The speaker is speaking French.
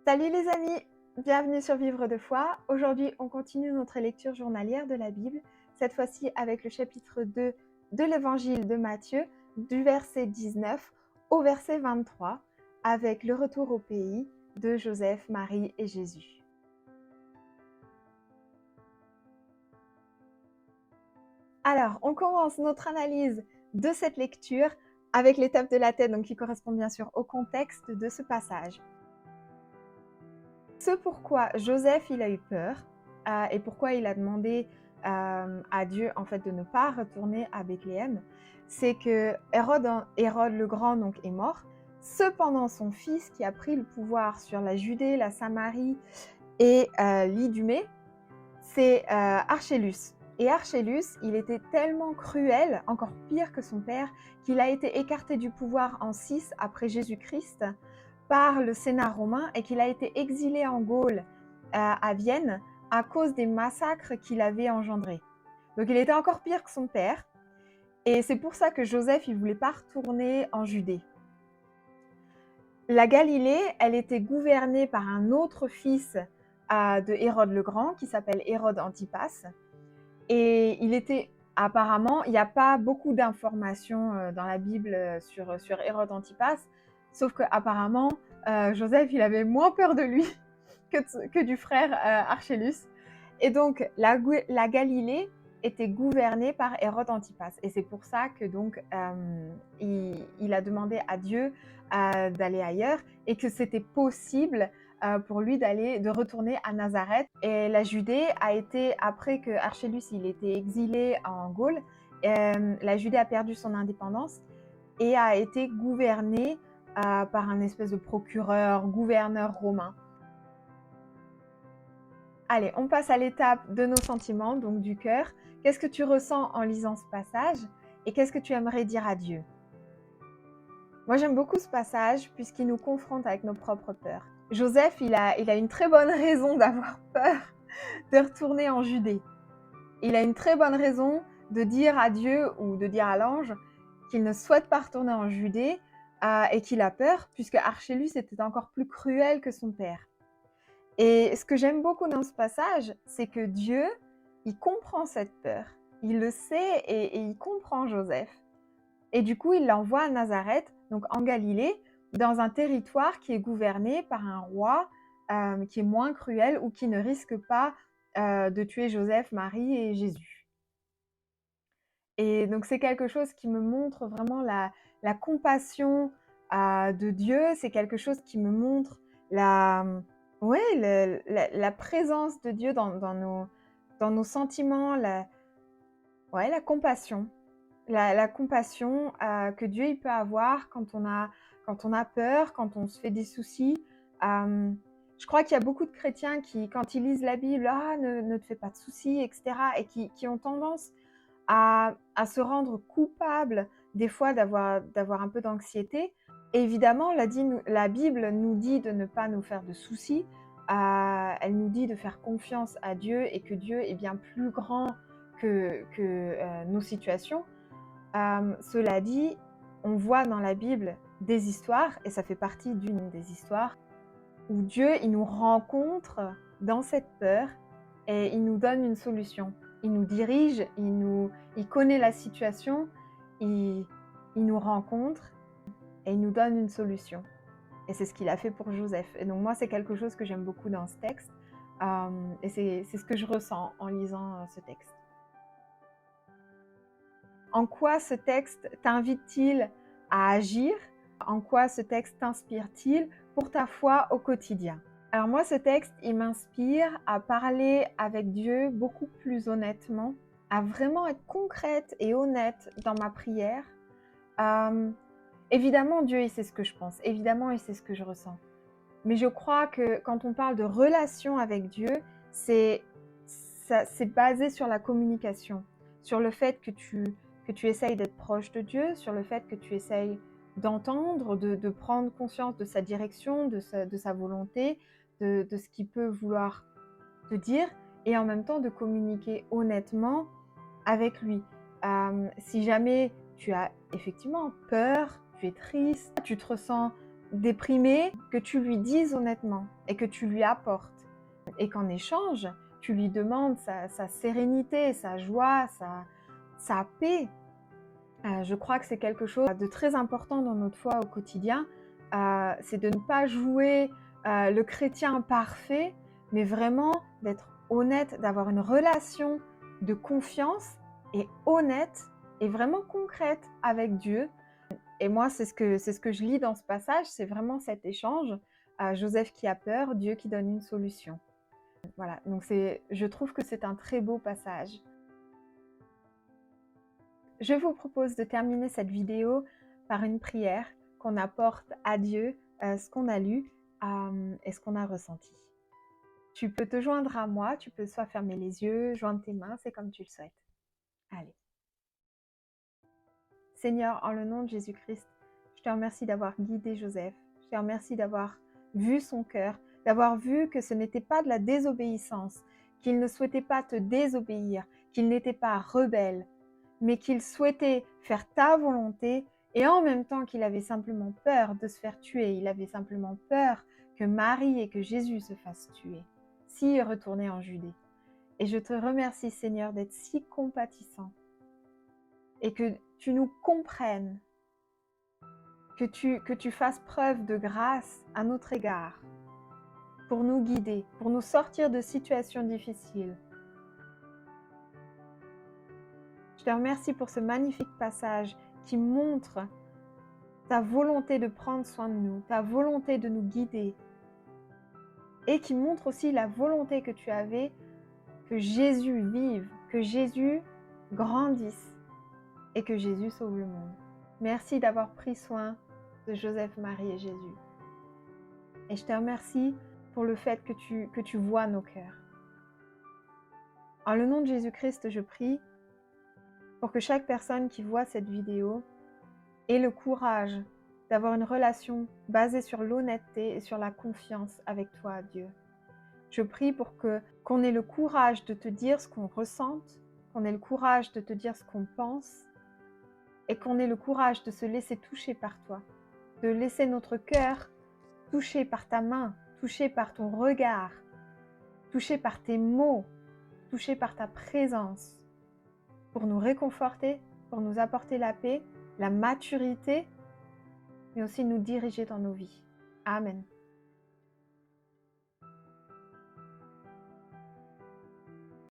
Salut les amis, bienvenue sur Vivre de foi. Aujourd'hui, on continue notre lecture journalière de la Bible, cette fois-ci avec le chapitre 2 de l'évangile de Matthieu, du verset 19 au verset 23, avec le retour au pays de Joseph, Marie et Jésus. Alors, on commence notre analyse de cette lecture avec l'étape de la tête, donc qui correspond bien sûr au contexte de ce passage. Ce pourquoi Joseph il a eu peur et pourquoi il a demandé à Dieu en fait de ne pas retourner à Bethléem, c'est que Hérode le Grand donc est mort. Cependant, son fils qui a pris le pouvoir sur la Judée, la Samarie et l'Idumée, c'est Archélus. Et Archélus, il était tellement cruel, encore pire que son père, qu'il a été écarté du pouvoir en 6 après Jésus-Christ par le Sénat romain et qu'il a été exilé en Gaule à Vienne à cause des massacres qu'il avait engendrés. Donc il était encore pire que son père et c'est pour ça que Joseph il voulait pas retourner en Judée. La Galilée, elle était gouvernée par un autre fils de Hérode le Grand qui s'appelle Hérode Antipas. Et il était apparemment, il n'y a pas beaucoup d'informations dans la Bible sur Hérode Antipas, sauf qu'apparemment, Joseph, il avait moins peur de lui que du frère Archélus. Et donc, la Galilée était gouvernée par Hérode Antipas. Et c'est pour ça que donc, il a demandé à Dieu d'aller ailleurs et que c'était possible pour lui de retourner à Nazareth. Et la Judée a été, après que Archélus il était exilé en Gaule, la Judée a perdu son indépendance et a été gouvernée par un espèce de procureur, gouverneur romain. Allez, on passe à l'étape de nos sentiments, donc du cœur. Qu'est-ce que tu ressens en lisant ce passage et qu'est-ce que tu aimerais dire à Dieu? Moi, j'aime beaucoup ce passage puisqu'il nous confronte avec nos propres peurs. Joseph, il a une très bonne raison d'avoir peur de retourner en Judée. Il a une très bonne raison de dire à Dieu ou de dire à l'ange qu'il ne souhaite pas retourner en Judée et qu'il a peur puisque Archélus était encore plus cruel que son père. Et ce que j'aime beaucoup dans ce passage, c'est que Dieu, il comprend cette peur. Il le sait et il comprend Joseph. Et du coup, il l'envoie à Nazareth, donc en Galilée, dans un territoire qui est gouverné par un roi qui est moins cruel ou qui ne risque pas de tuer Joseph, Marie et Jésus. Et donc, c'est quelque chose qui me montre vraiment la compassion de Dieu. C'est quelque chose qui me montre la présence de Dieu dans nos sentiments, la compassion. La compassion que Dieu il peut avoir quand on a peur, quand on se fait des soucis. Je crois qu'il y a beaucoup de chrétiens qui, quand ils lisent la Bible, ne te fais pas de soucis, etc., et qui ont tendance à se rendre coupables des fois d'avoir un peu d'anxiété. Et évidemment, la Bible nous dit de ne pas nous faire de soucis. Elle nous dit de faire confiance à Dieu et que Dieu est bien plus grand que nos situations. Cela dit, on voit dans la Bible des histoires, et ça fait partie d'une des histoires, où Dieu il nous rencontre dans cette peur et il nous donne une solution. Il nous dirige, il connaît la situation, il nous rencontre et il nous donne une solution. Et c'est ce qu'il a fait pour Joseph. Et donc moi, c'est quelque chose que j'aime beaucoup dans ce texte. Et c'est ce que je ressens en lisant ce texte. En quoi ce texte t'invite-t-il à agir? En quoi ce texte t'inspire-t-il pour ta foi au quotidien? Alors moi, ce texte, il m'inspire à parler avec Dieu beaucoup plus honnêtement, à vraiment être concrète et honnête dans ma prière. Évidemment, Dieu, il sait ce que je pense. Évidemment, il sait ce que je ressens. Mais je crois que quand on parle de relation avec Dieu, c'est basé sur la communication, sur le fait que tu essayes d'être proche de Dieu, sur le fait que tu essayes d'entendre, de prendre conscience de sa direction, de sa volonté, de ce qu'il peut vouloir te dire, et en même temps de communiquer honnêtement avec lui. Si jamais tu as effectivement peur, tu es triste, tu te ressens déprimé, que tu lui dises honnêtement et que tu lui apportes. Et qu'en échange, tu lui demandes sa sérénité, sa joie, sa paix. Je crois que c'est quelque chose de très important dans notre foi au quotidien. C'est de ne pas jouer le chrétien parfait, mais vraiment d'être honnête, d'avoir une relation de confiance et honnête et vraiment concrète avec Dieu. Et moi, c'est ce que je lis dans ce passage, c'est vraiment cet échange. Joseph qui a peur, Dieu qui donne une solution. Voilà, donc je trouve que c'est un très beau passage. Je vous propose de terminer cette vidéo par une prière qu'on apporte à Dieu ce qu'on a lu et ce qu'on a ressenti. Tu peux te joindre à moi, tu peux soit fermer les yeux, joindre tes mains, c'est comme tu le souhaites. Allez. Seigneur, en le nom de Jésus-Christ, je te remercie d'avoir guidé Joseph. Je te remercie d'avoir vu son cœur, d'avoir vu que ce n'était pas de la désobéissance, qu'il ne souhaitait pas te désobéir, qu'il n'était pas rebelle, mais qu'il souhaitait faire ta volonté et en même temps qu'il avait simplement peur de se faire tuer. Il avait simplement peur que Marie et que Jésus se fassent tuer, s'il retournait en Judée. Et je te remercie, Seigneur, d'être si compatissant et que tu nous comprennes, que tu fasses preuve de grâce à notre égard pour nous guider, pour nous sortir de situations difficiles. Je te remercie pour ce magnifique passage qui montre ta volonté de prendre soin de nous, ta volonté de nous guider et qui montre aussi la volonté que tu avais que Jésus vive, que Jésus grandisse et que Jésus sauve le monde. Merci d'avoir pris soin de Joseph, Marie et Jésus. Et je te remercie pour le fait que tu vois nos cœurs. En le nom de Jésus-Christ, je prie pour que chaque personne qui voit cette vidéo ait le courage d'avoir une relation basée sur l'honnêteté et sur la confiance avec toi, Dieu. Je prie pour qu'on ait le courage de te dire ce qu'on ressente, qu'on ait le courage de te dire ce qu'on pense et qu'on ait le courage de se laisser toucher par toi, de laisser notre cœur touché par ta main, touché par ton regard, touché par tes mots, touché par ta présence, pour nous réconforter, pour nous apporter la paix, la maturité, mais aussi nous diriger dans nos vies. Amen.